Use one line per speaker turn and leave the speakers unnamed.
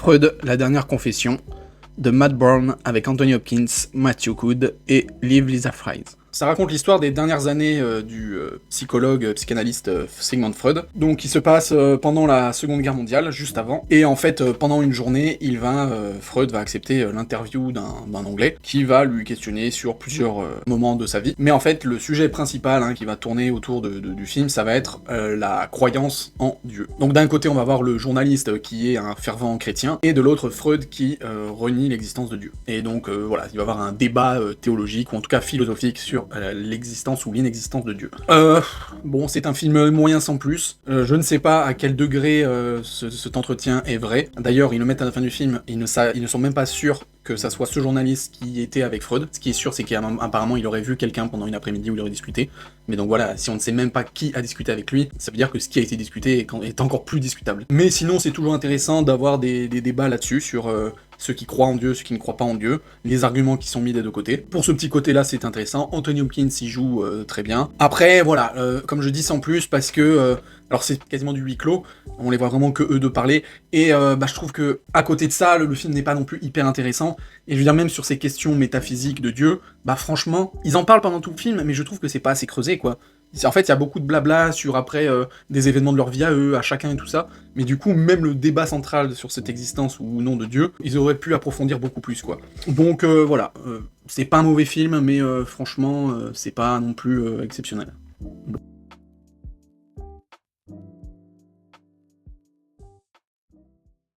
Freud, la dernière confession, de Matt Brown avec Anthony Hopkins, Matthew Goode et Liv Lisa Fries. Ça raconte l'histoire des dernières années du psychologue, psychanalyste Sigmund Freud, donc qui se passe pendant la Seconde Guerre mondiale, juste avant, et en fait, pendant une journée, Freud va accepter l'interview d'un Anglais, qui va lui questionner sur plusieurs moments de sa vie, mais en fait, le sujet principal qui va tourner autour du film, ça va être la croyance en Dieu. Donc d'un côté, on va voir le journaliste qui est un fervent chrétien, et de l'autre, Freud qui renie l'existence de Dieu. Et donc voilà, il va y avoir un débat théologique, ou en tout cas philosophique, sur l'existence ou l'inexistence de Dieu. Bon, c'est un film moyen sans plus. Je ne sais pas à quel degré cet entretien est vrai. D'ailleurs, ils le mettent à la fin du film, ils ne sont même pas sûrs que ça soit ce journaliste qui était avec Freud. Ce qui est sûr, c'est qu'apparemment, il aurait vu quelqu'un pendant une après-midi où il aurait discuté. Mais donc voilà, si on ne sait même pas qui a discuté avec lui, ça veut dire que ce qui a été discuté est encore plus discutable. Mais sinon, c'est toujours intéressant d'avoir des débats là-dessus, sur ceux qui croient en Dieu, ceux qui ne croient pas en Dieu, les arguments qui sont mis des deux côtés. Pour ce petit côté-là, c'est intéressant. Anthony Hopkins y joue très bien. Après, voilà, comme je dis, sans plus, parce que... alors c'est quasiment du huis clos, on les voit vraiment que eux deux parler, et je trouve que à côté de ça, le film n'est pas non plus hyper intéressant, et je veux dire, même sur ces questions métaphysiques de Dieu, franchement, ils en parlent pendant tout le film, mais je trouve que c'est pas assez creusé, quoi. En fait, il y a beaucoup de blabla sur, après, des événements de leur vie à eux, à chacun et tout ça, mais du coup, même le débat central sur cette existence ou non de Dieu, ils auraient pu approfondir beaucoup plus, quoi. Donc voilà, c'est pas un mauvais film, mais franchement, c'est pas non plus exceptionnel.